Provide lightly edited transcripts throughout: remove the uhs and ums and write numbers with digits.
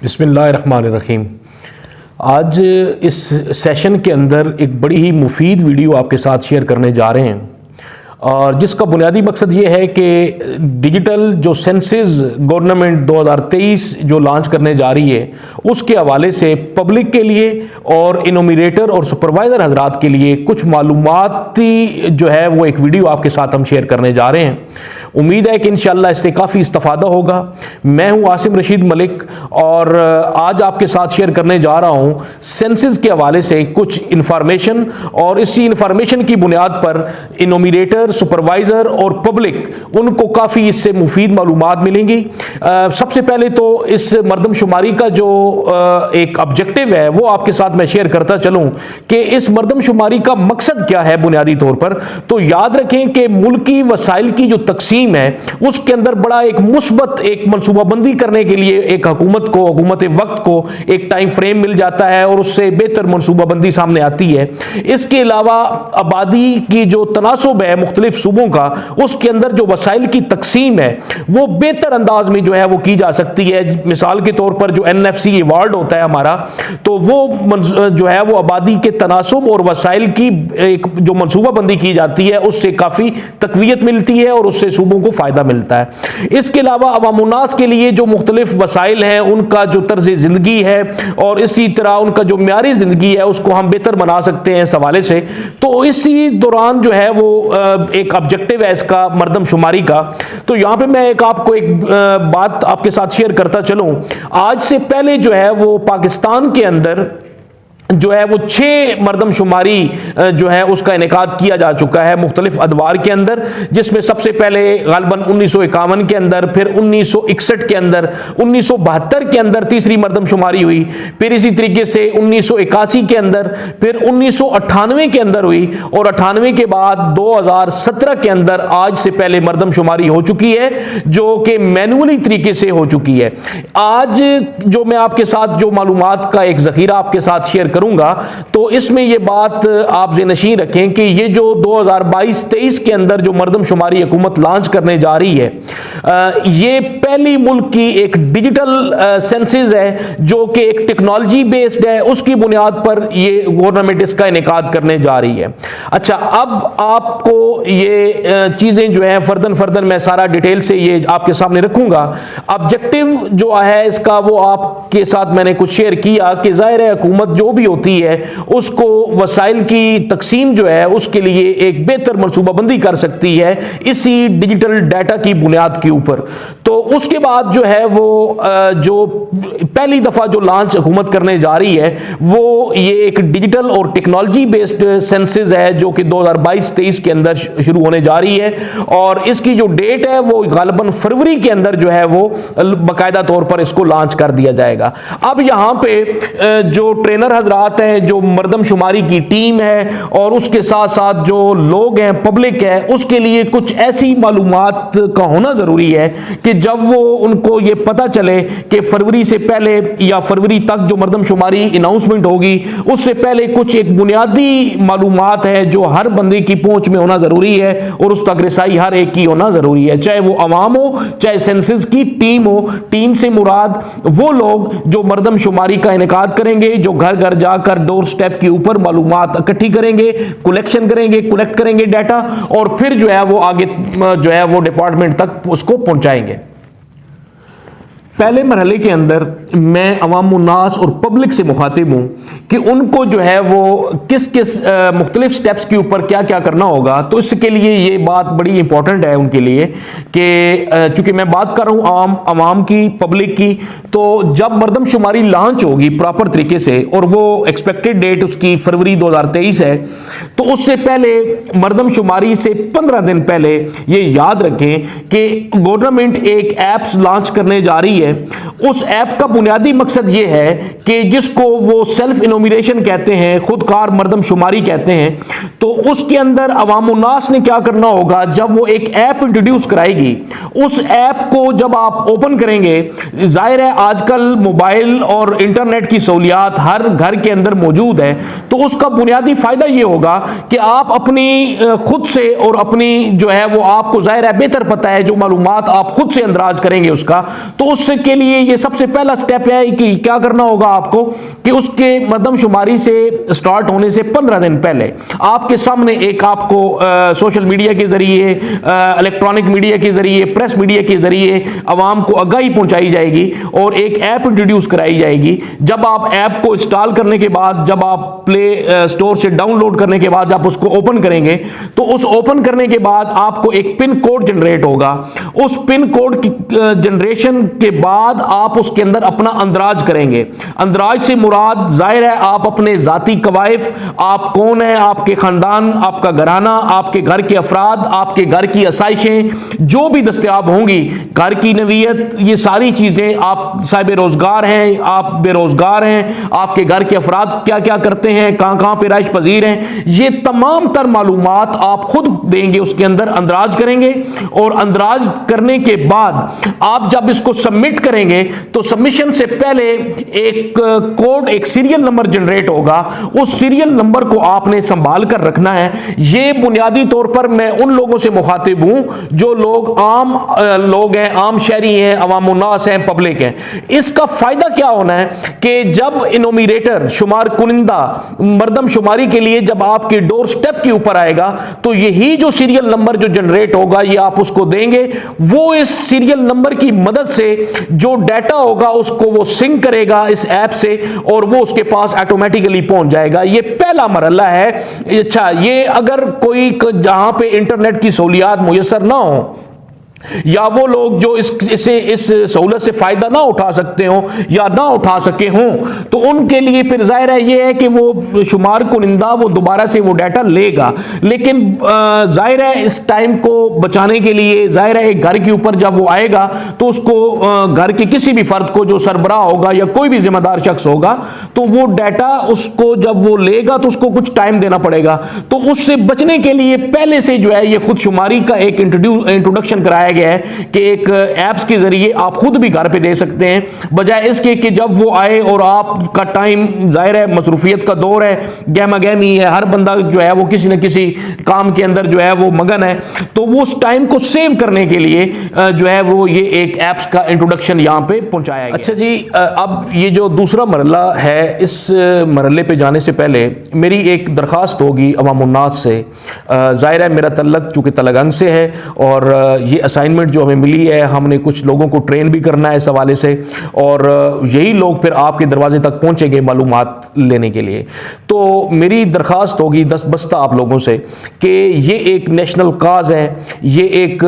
बिस्मिल्लाहिर्रहमानिर्रहीम। आज इस सेशन के अंदर एक बड़ी ही मुफीद वीडियो आपके साथ शेयर करने जा रहे हैं और जिसका बुनियादी मकसद ये है कि डिजिटल जो सेंसस गवर्नमेंट 2023 जो लॉन्च करने जा रही है उसके हवाले से पब्लिक के लिए और इनोमिनेटर और सुपरवाइज़र हजरात के लिए कुछ मालूमाती जो है वो एक वीडियो आपके साथ हम शेयर करने जा रहे हैं। उम्मीद है कि इंशाअल्लाह इससे काफ़ी इस्तिफादा होगा। मैं हूं आसिम रशीद मलिक और आज आपके साथ शेयर करने जा रहा हूं सेंसस के हवाले से कुछ इंफॉर्मेशन और इसी इंफॉर्मेशन की बुनियाद पर इनोमिनेटर, सुपरवाइज़र और पब्लिक उनको काफ़ी इससे मुफीद मालूमात मिलेंगी। सबसे पहले तो इस मरदमशुमारी का जो एक ऑब्जेक्टिव है वो आपके साथ मैं शेयर करता चलूँ कि इस मरदमशुमारी का मकसद क्या है। बुनियादी तौर पर तो याद रखें कि मुल्की वसाइल की जो तकसीम है उसके अंदर बड़ा एक मुस्बत एक मनसूबाबंदी करने के लिए एक हुकूमत वक्त को एक टाइम फ्रेम मिल जाता है और उससे बेहतर मनसूबाबंदी सामने आती है। इसके अलावा आबादी की जो तनासुब है मुख्तलिफ सूबों का, उसके अंदर जो वसाइल की तकसीम है वो बेहतर अंदाज में जो है वो की जा सकती है। मिसाल के तौर पर जो NFC अवार्ड होता है हमारा, तो वो जो है वो आबादी के तनासुब और वसाइल की एक जो मनसूबाबंदी की जाती है उससे काफ़ी तकवीयत मिलती है और उससे सूबों को फायदा मिलता है। इसके अलावा अवामुन्नास के लिए जो मुख्तलिफ वसाइल हैं उनका जो तर्ज जिंदगी है और इसी तरह उनका जो म्यारी जिंदगी है उसको हम बेहतर बना सकते हैं इस हवाले से। तो इसी दौरान जो है वो एक ऑब्जेक्टिव है इसका मरदमशुमारी का। तो यहाँ पे मैं आपको एक बात आपके साथ शेयर करता चलूँ। आज से पहले जो है वो पाकिस्तान के अंदर जो है वो 6 मरदमशुमारी जो है उसका इनेकाद किया जा चुका है मुख्तलिफ अदवार के अंदर, जिसमें सबसे पहले गालबन 1951 के अंदर, फिर 1961 के अंदर, 1972 के अंदर तीसरी मरदमशुमारी हुई, फिर इसी तरीके से 1981 के अंदर, फिर 1998 के अंदर हुई और 98 के बाद 2017 के अंदर आज से पहले मरदमशुमारी हो चुकी है जो कि मैनुअली तरीके से हो चुकी है। आज जो मैं आपके साथ जो मालूमात का एक जखीरा आपके साथ शेयर करूंगा तो इसमें यह बात आप ज़हन रखें कि ये जो 2022-23 के अंदर जो मरदमशुमारी हुकूमत लॉन्च करने जा रही है, ये पहली मुल्क की एक डिजिटल सेंसस है जो कि एक टेक्नोलॉजी बेस्ड है। उसकी बुनियाद पर ये गवर्नमेंट इसका इनेकाद करने जा रही है। अच्छा, अब आपको ये चीज़ें जो है फर्दन मैं सारा डिटेल से ये आपके सामने रखूंगा। ऑब्जेक्टिव जो है इसका वो आपके साथ मैंने कुछ शेयर किया कि जाहिर है हुकूमत जो भी होती है उसको वसाइल की तकसीम जो है उसके लिए एक बेहतर मनसूबाबंदी कर सकती है इसी डिजिटल डाटा की बुनियाद के ऊपर। तो उसके बाद जो है वो जो पहली दफा जो लॉन्च हुकूमत करने जा रही है वो ये एक डिजिटल और टेक्नोलॉजी बेस्ड सेंसस है जो कि 2022-23 के अंदर शुरू होने जा रही है और इसकी जो डेट है वो गालबन फरवरी के अंदर जो है वो बाकायदा तौर पर इसको लॉन्च कर दिया जाएगा। अब यहाँ पे जो ट्रेनर हजरात हैं, जो मरदमशुमारी की टीम है और उसके साथ साथ जो लोग हैं, पब्लिक है, उसके लिए कुछ ऐसी मालूमात का होना जरूरी है कि जब वो उनको ये पता चले कि फरवरी से पहले या फरवरी तक जो मरदमशुमारी अनाउंसमेंट होगी उससे पहले कुछ एक बुनियादी मालूमात है जो हर बंदे की पहुंच में होना जरूरी है और उस तक रसाई हर एक की होना जरूरी है, चाहे वो अवाम हो चाहे सेंसस की टीम हो। टीम से मुराद वो लोग जो मरदमशुमारी का इनेकाद करेंगे, जो घर घर जाकर डोर स्टेप के ऊपर मालूमात इकट्ठी करेंगे, कलेक्ट करेंगे डाटा और फिर जो है वो आगे जो है वो डिपार्टमेंट तक उसको पहुंचाएंगे। पहले मरहले के अंदर मैं अवामुन्नास और पब्लिक से मुखातिब हूँ कि उनको जो है वो किस किस मुख्तलिफ स्टेप्स के ऊपर क्या क्या करना होगा। तो इसके लिए ये बात बड़ी इंपॉर्टेंट है उनके लिए कि चूंकि मैं बात कर रहा हूँ अवाम की, पब्लिक की, तो जब मरदमशुमारी लॉन्च होगी प्रॉपर तरीके से और वो एक्सपेक्टेड डेट उसकी फरवरी 2023 है, तो उससे पहले मरदमशुमारी से 15 दिन पहले ये याद रखें कि गवर्नमेंट एक ऐप्स लॉन्च करने जा रही है। उस ऐप का बुनियादी मकसद यह है कि जिसको वो सेल्फ इनोमिनेशन कहते हैं, खुदकार मरदमशुमारी कहते हैं, तो उसके अंदर अवामुन्नास ने क्या करना होगा, जब वो एक ऐप इंट्रोड्यूस कराएगी, उस ऐप को जब आप ओपन करेंगे, जाहिर है आजकल मोबाइल और इंटरनेट की सहूलियात हर घर के अंदर मौजूद है, तो उसका बुनियादी फायदा यह होगा कि आप अपनी खुद से और अपनी जो है वो आपको जाहिर है बेहतर पता है जो मालूमात आप खुद से अंदराज करेंगे उसका, तो उससे के लिए ये सबसे पहला स्टेप है कि क्या करना होगा आपको कि उसके मरदमशुमारी से स्टार्ट होने से 15 दिन पहले आपके सामने एक आपको सोशल मीडिया के जरिए, इलेक्ट्रॉनिक मीडिया के जरिए, प्रेस मीडिया के जरिए आवाम को आगाही पहुंचाई जाएगी और एक ऐप इंट्रोड्यूस कराई जाएगी। जब आप ऐप को इंस्टॉल करने के बाद, जब आप प्ले स्टोर से डाउनलोड करने के बाद आप उसको ओपन करेंगे तो उस ओपन करने के बाद आपको एक पिन कोड जनरेट होगा। उस पिन कोड की जनरेशन के बाद आप उसके अंदर अपना अंदराज करेंगे। अंदराज से मुराद जाहिर है आप अपने जाती कवायफ, आप कौन है, आपके खानदान, आपका घराना, आपके घर के अफराद, आपके घर की आसाइशें जो भी दस्तयाब होंगी, घर की नवीयत, ये सारी चीजें, आप साहिब रोजगार हैं, आप बेरोजगार हैं, आपके घर के अफराद क्या क्या करते हैं, कहां कहां पे राइश पजीर हैं, ये तमाम तर मालूमात आप खुद देंगे, उसके अंदर अंदराज करेंगे। और अंदराज करने के बाद आप जब इसको सबमिट करेंगे तो सबमिशन से पहले एक कोड, एक सीरियल नंबर जनरेट होगा। उस सीरियल नंबर को आपने संभाल कर रखना है। ये बुनियादी तौर पर मैं उन लोगों से मुखातिब हूं जो लोग आम लोग हैं, आम शहरी हैं, अवामुन्नास हैं, पब्लिक हैं। इसका फायदा क्या होना है कि जब इनोमिनेटर, शुमार कुनिंदा, मरदमशुमारी के लिए जब आपके डोर स्टेप के ऊपर आएगा तो यही जो सीरियल नंबर जो जनरेट होगा ये आप उसको देंगे। वो इस सीरियल नंबर की मदद से जो डाटा होगा उसको वो सिंक करेगा इस ऐप से और वो उसके पास ऑटोमेटिकली पहुंच जाएगा। ये पहला मरहला है। अच्छा, ये अगर कोई जहां पे इंटरनेट की सहूलियात मुयस्सर ना हो या वो लोग जो इस सहूलत से फायदा ना उठा सकते हो या ना उठा सके हों तो उनके लिए फिर जाहिर है ये है कि वो शुमार कुनिंदा वो दोबारा से वो डाटा लेगा। लेकिन जाहिर है इस टाइम को बचाने के लिए जाहिर है एक घर के ऊपर जब वो आएगा तो उसको घर के किसी भी फर्द को जो सरबराह होगा या कोई भी जिम्मेदार शख्स होगा तो वो डाटा उसको जब वो लेगा तो उसको कुछ टाइम देना पड़ेगा। तो उससे बचने के लिए पहले से जो है ये खुद शुमारी का एक इंट्रोडक्शन कराया गया है कि एक ऐप्स के जरिए आप खुद भी घर पे दे सकते हैं, बजाय इसके कि जब वो आए और आपका टाइम, जाहिर है मसरूफियत का दौर है, गहमा गहमी है, हर बंदा जो है वो किसी न किसी काम के अंदर जो है वो मगन है। तो वो उस टाइम को सेव करने के लिए जो है वो ये एक ऐप्स का इंट्रोडक्शन यहां पे पहुंचाया गया। अच्छा जी, अब ये जो दूसरा मरहला है, इस मरहले पे जाने से पहले मेरी एक दरखास्त होगी अवामुन्नास से। जाहिर है मेरा तल्लक चूंकि तलगंग से है और ये असाइनमेंट जो हमें मिली है, हमने कुछ लोगों को ट्रेन भी करना है इस हवाले से और यही लोग फिर आपके दरवाजे तक पहुंचेंगे मालूमात लेने के लिए। तो मेरी दरखास्त होगी दस्तबस्ता आप लोगों से कि ये एक नेशनल काज है, ये एक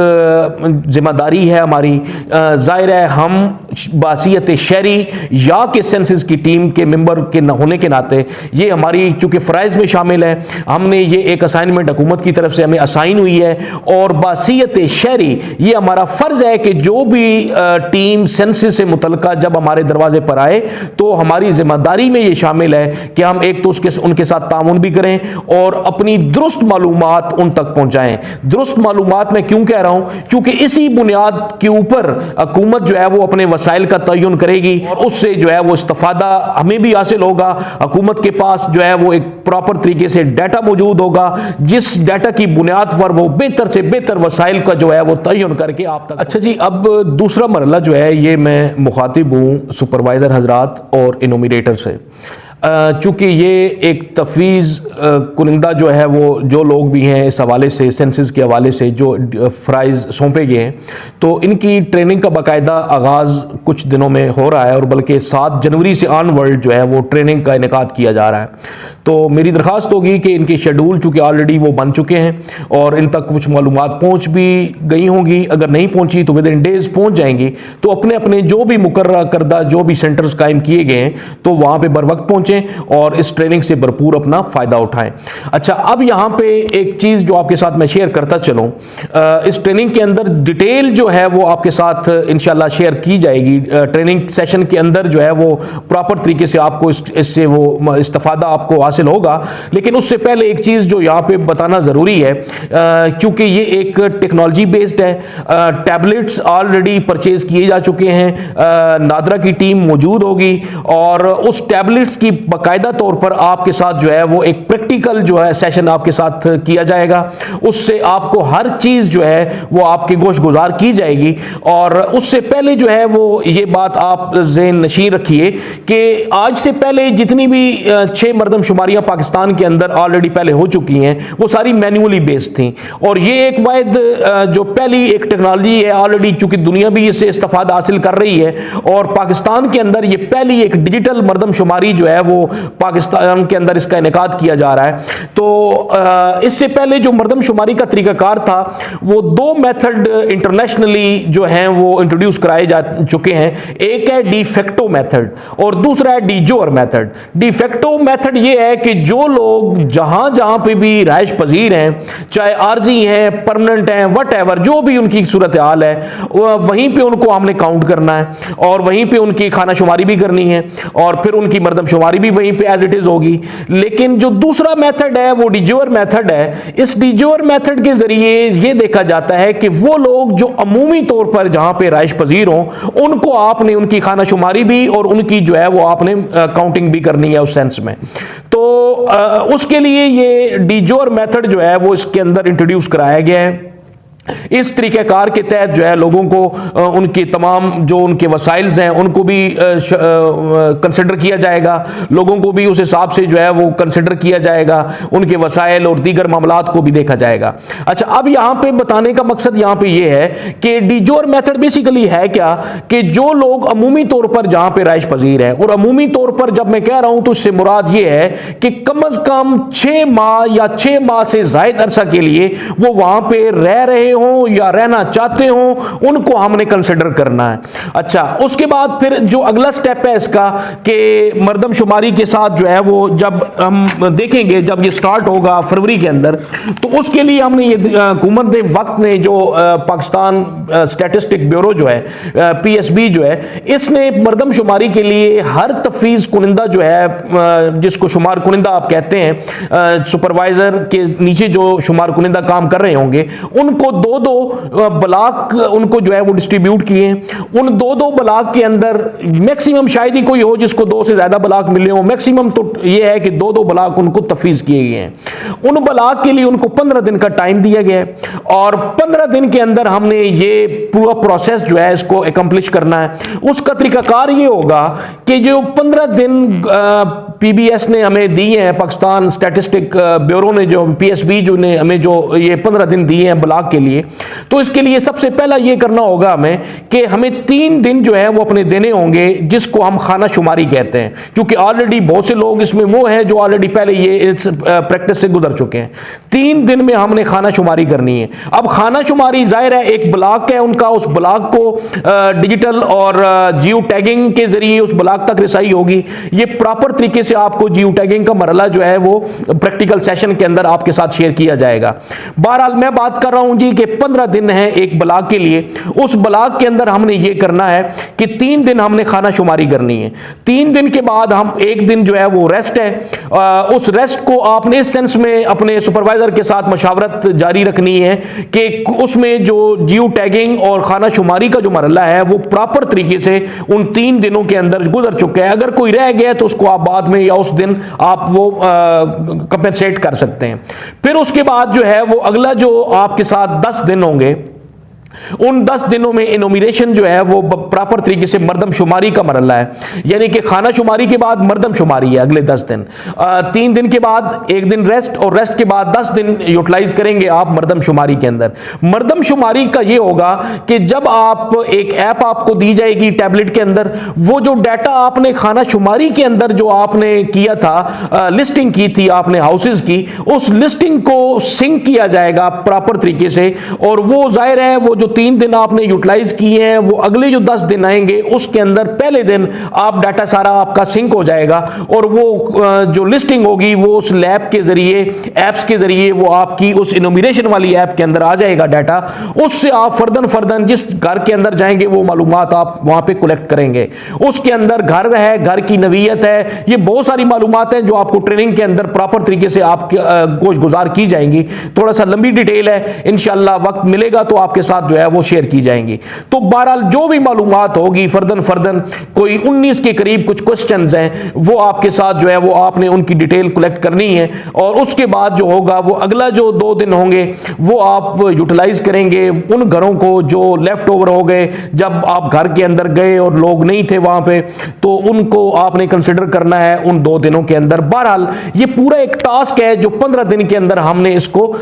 जिम्मेदारी है हमारी। जाहिर है हम बासियत शहरी या के सेंसस की टीम के मेंबर के होने के नाते ये हमारी चूंकि फ़राइज़ में शामिल है, हमने ये एक असाइनमेंट हुकूमत की तरफ से हमें असाइन हुई है और बासियत शहरी ये हमारा फर्ज है कि जो भी टीम सेंसस से मुतल्लिका जब हमारे दरवाजे पर आए तो हमारी जिम्मेदारी में ये शामिल है कि हम एक तो उनके साथ ताउन भी करें और अपनी दुरुस्त मालूमात उन तक पहुंचाएं। दुरुस्त मालूमात मैं क्यों कह रहा हूं, क्योंकि इसी बुनियाद के ऊपर हुकूमत जो है वो अपने वसाइल का तयन करेगी और उससे जो है वो इस्तिफादा हमें भी हासिल होगा। हुकूमत के पास जो है वो एक प्रॉपर तरीके से डाटा मौजूद होगा जिस डाटा की बुनियाद पर वो बेहतर से बेहतर वसाइल का जो है वो तयन करके आप तक। अच्छा जी, अब दूसरा मरहला जो है ये मैं मुखातिब हूँ सुपरवाइज़र हजरात और इनोमिनेटर से। चूँकि ये एक तफवीज़ कुनिंदा जो है वो जो लोग भी हैं इस हवाले से, सेंसस के हवाले से जो फ़राइज़ सौंपे गए हैं, तो इनकी ट्रेनिंग का बाकायदा आगाज़ कुछ दिनों में हो रहा है और बल्कि 7 जनवरी से ऑनवर्ड जो है वो ट्रेनिंग का इनेकाद किया जा रहा है। तो मेरी दरख्वास्त होगी कि इनके शेड्यूल चूँकि ऑलरेडी वो बन चुके हैं और इन तक कुछ मालूमात पहुँच भी गई होंगी, अगर नहीं पहुँची तो विद इन डेज़ पहुँच जाएंगी। तो अपने अपने जो भी मुकर्रर करदा जो भी सेंटर्स कायम किए गए हैं तो वहाँ पर बर वक्त पहुँचें और इस ट्रेनिंग से भरपूर अपना फायदा उठाएं। अच्छा, अब यहां पे एक चीज जो आपके साथ मैं शेयर करता चलूं, इस ट्रेनिंग के अंदर डिटेल जो है वो आपके साथ इंशाल्लाह शेयर की जाएगी। ट्रेनिंग सेशन के अंदर जो है वो प्रॉपर तरीके से आपको इससे वो इस्तिफादा आपको हासिल होगा। लेकिन उससे पहले एक चीज जो यहां पे बताना जरूरी है, क्योंकि ये एक टेक्नोलॉजी बेस्ड है, टैबलेट्स ऑलरेडी परचेज किए जा चुके हैं, नादरा की टीम मौजूद होगी और उस टैबलेट्स की बाकायदा तौर पर आपके साथ जो है वो एक प्रैक्टिकल जो है सेशन आपके साथ किया जाएगा। उससे आपको हर चीज़ जो है वो आपकी गोश गुजार की जाएगी। और उससे पहले जो है वो ये बात आप ज़हन नशीं रखिए कि आज से पहले जितनी भी 6 मरदमशुमारियाँ पाकिस्तान के अंदर ऑलरेडी पहले हो चुकी हैं वो सारी मैनुअली बेस्ड थी। और ये एक वाहिद जो पहली एक टेक्नोलॉजी है ऑलरेडी, चूंकि दुनिया भी इससे इस्तेफादा हासिल कर रही है और पाकिस्तान के अंदर ये पहली एक डिजिटल मरदमशुमारी जो है वो पाकिस्तान के अंदर इसका इनेकाद किया जा रहा है। तो इससे पहले जो मरदमशुमारी का तरीकाकार था वो 2 मेथड इंटरनेशनली जो हैं वो इंट्रोड्यूस कराए जा चुके हैं। एक है डिफेक्टो मेथड और दूसरा है डिजोर मेथड। डिफेक्टो मेथड ये है कि जो लोग जहां जहां पे भी राइश पजीर हैं, चाहे आर्जी हैं, परमानेंट हैं, वट जो भी उनकी सूरत हाल है, वहीं पे उनको हमने काउंट करना है और वहीं पे उनकी खाना शुमारी भी करनी है और फिर उनकी मरदमशुमारी भी वहीं पे एज इट इज होगी। लेकिन जो दूसरा मेथड है वो डिजोर मेथड है। इस डिजोर मेथड के जरिए ये देखा जाता है कि वो लोग जो अमूमी तौर पर जहां पे राइश पजीर हों उनको आपने उनकी खाना शुमारी भी और उनकी जो है वो आपने काउंटिंग भी करनी है उस सेंस में। तो उसके लिए ये डिजोर मेथड जो है वो इसके अंदर इंट्रोड्यूस कराया गया है। इस तरीक़ेकार के तहत जो है लोगों को उनके तमाम जो उनके वसाइल्स हैं उनको भी कंसिडर किया जाएगा, लोगों को भी उस हिसाब से जो है वो कंसिडर किया जाएगा, उनके वसाइल और दीगर मामलात को भी देखा जाएगा। अच्छा, अब यहाँ पे बताने का मकसद यहाँ पे ये है कि डिजोर मेथड बेसिकली है क्या कि जो लोग अमूमी तौर पर जहाँ पे राइश पजीर हैं, और अमूमी तौर पर जब मैं कह रहा हूँ तो उससे मुराद ये है कि कम अज़ कम 6 माह या 6 माह से ज़ायद अरसा के लिए वो वहाँ पे रह रहे हो या रहना चाहते हो, उनको हमने कंसिडर करना है। अच्छा, उसके बाद फिर जो अगला स्टेप है इसका कि मरदमशुमारी के साथ जो है वो जब हम देखेंगे, जब ये स्टार्ट होगा फरवरी के अंदर, तो उसके लिए हमने ये हुकूमत वक्त ने जो पाकिस्तान स्टैटिस्टिक ब्यूरो जो है PSB जो है, इसने मरदमशुमारी के लिए हर तफवीज़ कुनिंदा जो है जिसको शुमार कुनिंदा आप कहते हैं, सुपरवाइजर के नीचे जो शुमार कुनिंदा काम कर रहे होंगे उनको 2-2 ब्लॉक उनको जो है वो डिस्ट्रीब्यूट किए। उन 2-2 ब्लॉक के अंदर मैक्सिमम शायद ही कोई हो जिसको 2 से ज्यादा ब्लॉक मिले हो, मैक्सिमम तो ये है कि 2-2 ब्लॉक उनको तफवीज किए गए हैं। उन ब्लॉक के लिए उनको 15 दिन का टाइम दिया गया है और 15 दिन के अंदर हमने ये पूरा प्रोसेस जो है इसको एकम्प्लिश करना है। उसका तरीकाकार ये होगा कि जो 15 दिन PBS ने हमें दिए हैं, पाकिस्तान स्टैटिस्टिक ब्यूरो ने जो PSB जो ने हमें जो ये 15 दिन दिए हैं ब्लॉक के लिए, तो इसके लिए सबसे पहला ये करना होगा हमें कि हमें 3 दिन जो है वो अपने देने होंगे जिसको हम खाना शुमारी कहते हैं, क्योंकि ऑलरेडी बहुत से लोग इसमें वो हैं जो ऑलरेडी पहले ये इस प्रैक्टिस से गुजर चुके हैं। 3 दिन में हमने खाना शुमारी करनी है। अब खाना शुमारी जाहिर है एक ब्लॉक है उनका, उस ब्लॉक को डिजिटल और जियो टैगिंग के जरिए उस ब्लॉक तक रिसाई होगी। ये प्रॉपर तरीके से आपको जियो टैगिंग का मरला जो है वो प्रैक्टिकल सेशन के अंदर आपके साथ शेयर किया जाएगा। बहरहाल मैं बात कर रहा हूं जी कि 15 दिन है एक ब्लॉक के लिए। उस ब्लॉक के अंदर हमने ये करना है कि 3 दिन हमने खाना शुमारी करनी है। 3 दिन के बाद हम एक दिन जो है वो रेस्ट है। उस रेस्ट को आपने इस सेंस में अपने सुपरवाइजर के साथ मशावरत जारी रखनी है कि उसमें जो जियो टैगिंग और खाना शुमारी का जो मरला है वो प्रॉपर तरीके से उन 3 दिनों के अंदर गुजर चुका है। अगर कोई रह गया तो उसको आप बाद में या उस दिन आप वो कंपेंसेट कर सकते हैं। फिर उसके बाद जो है वो अगला जो आपके साथ 10 दिन होंगे, उन 10 दिनों में इनोमिनेशन जो है वो प्रॉपर तरीके से मरदमशुमारी का मरला है, यानी कि खाना शुमारी के बाद मरदमशुमारी है अगले 10 दिन। 3 दिन के बाद एक दिन रेस्ट और रेस्ट के बाद 10 दिन यूटिलाइज करेंगे आप मरदमशुमारी के अंदर। मरदमशुमारी का ये होगा कि जब आप एक ऐप आपको दी जाएगी टैबलेट के अंदर, वो जो डाटा आपने खाना शुमारी के अंदर जो आपने किया था, लिस्टिंग की थी आपने हाउसेज की, उस लिस्टिंग को सिंक किया जाएगा प्रॉपर तरीके से। और वो जाहिर है वो जो 3 दिन आपने यूटिलाइज किए हैं वो अगले जो 10 दिन आएंगे उसके अंदर पहले दिन आप डाटा सारा आपका सिंक हो जाएगा और वो जो लिस्टिंग होगी वो उस लैब के जरिए, एप्स के जरिए वो आपकी उस इनोमिनेशन वाली ऐप के अंदर आ जाएगा डाटा। उससे आप फर्दन जिस घर के अंदर जाएंगे वो मालूमात आप वहां पे कलेक्ट करेंगे। उसके अंदर घर है, घर की नवीयत है, ये बहुत सारी मालूमात हैं जो आपको ट्रेनिंग के अंदर प्रॉपर तरीके से आप गोश गुजार की जाएंगी। थोड़ा सा लंबी डिटेल है, इंशाल्लाह वक्त मिलेगा तो आपके साथ जो है वो शेयर की जाएंगी। तो बहरहाल जो भी मालूमात होगी फर्दन कोई 19 के करीब कुछ क्वेश्चंस हैं वो आपके साथ जो है वो आपने उनकी डिटेल कलेक्ट करनी है, और उसके बाद जो होगा वो अगला जो 2 दिन होंगे वो आप यूटिलाइज करेंगे उन घरों को जो लेफ्ट ओवर हो गए, जब आप घर के अंदर गए और लोग नहीं थे वहां पे, तो उनको आपने कंसिडर करना है उन 2 दिनों के अंदर। बहरहाल ये पूरा एक टास्क है जो 15 दिन के अंदर हमने इसको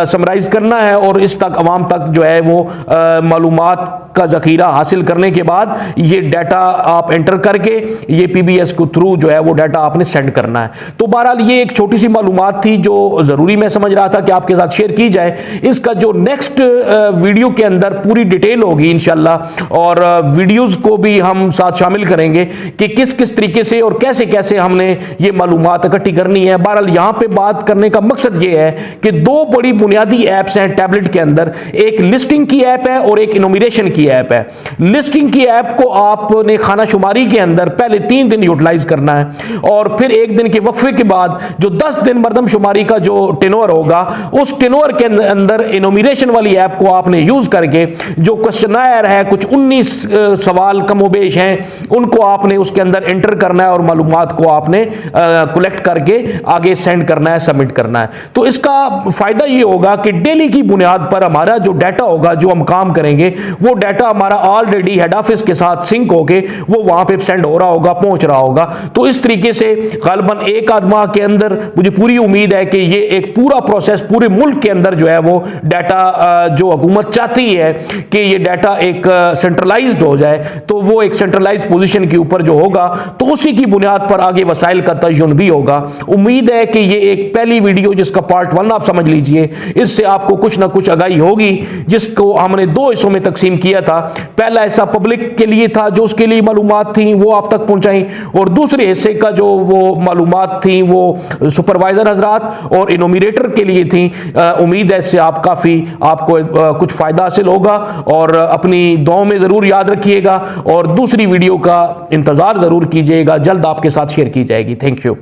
समराइज करना है, और इस तक अवाम तक जो है वो मालूमात का जखीरा हासिल करने के बाद ये डाटा आप एंटर करके ये पीबीएस को थ्रू जो है वो डाटा आपने सेंड करना है। तो बहरहाल ये एक छोटी सी मालूमात थी जो जरूरी मैं समझ रहा था कि आपके साथ शेयर की जाए। इसका जो नेक्स्ट वीडियो के अंदर पूरी डिटेल होगी इंशाल्लाह, और वीडियोस को भी हम साथ शामिल करेंगे कि किस किस तरीके से और कैसे कैसे हमने ये मालूमात इकट्ठी करनी है। बहरहाल यहां पे बात करने का मकसद ये है कि 2 बड़ी बुनियादी ऐप्स हैं टैबलेट के अंदर, एक लिस्टिंग की ऐप है और एक इनोमिनेशन की ऐप है। लिस्टिंग की ऐप को आपने खाना शुमारी के अंदर पहले 3 दिन यूटिलाइज करना है, और फिर 1 दिन के वक्फे के बाद जो 10 दिन मरदमशुमारी का जो टेनोर होगा उस टेनोर के अंदर इनोमिनेशन वाली ऐप को आपने यूज करके जो क्वेश्चनायर है, कुछ 19 सवाल कमोबेश हैं, उनको आपने उसके अंदर एंटर करना है और मालूमात को आपने कलेक्ट करके आगे सेंड करना है, सबमिट करना है। तो इसका फायदा ये होगा कि डेली की बुनियाद पर हमारा जो डाटा होगा, जो हम काम करेंगे, वो डाटा हमारा ऑलरेडी हेड ऑफिस के साथ सिंक होके वो वहां पे सेंड हो रहा होगा, पहुंच रहा होगा। तो इस तरीके से गालिबन 1 आध माह के अंदर मुझे पूरी उम्मीद है कि ये एक पूरा प्रोसेस पूरे मुल्क के अंदर जो है वो डाटा जो हुकूमत चाहती है कि ये डाटा एक सेंट्रलाइज्ड हो जाए, तो वो एक सेंट्रलाइज पोजीशन के ऊपर जो होगा तो उसी की बुनियाद पर आगे वसाइल का तयन भी होगा। उम्मीद है कि ये एक पहली वीडियो जिसका पार्ट 1 आप समझ लीजिए, इससे आपको कुछ ना कुछ आगाही होगी, जिसको हमने 2 हिस्सों में तकसीम किया था। पहला हिस्सा पब्लिक के लिए था जो उसके लिए मालूमात थी वो आप तक पहुंचाई, और दूसरे हिस्से का जो वो मालूमात थी वो सुपरवाइजर हजरात और इनोमिनेटर के लिए थी। उम्मीद है इससे आपको कुछ फायदा हासिल होगा, और अपनी दुआओं में जरूर याद रखिएगा, और दूसरी वीडियो का इंतजार जरूर कीजिएगा, जल्द आपके साथ शेयर की जाएगी। Thank you.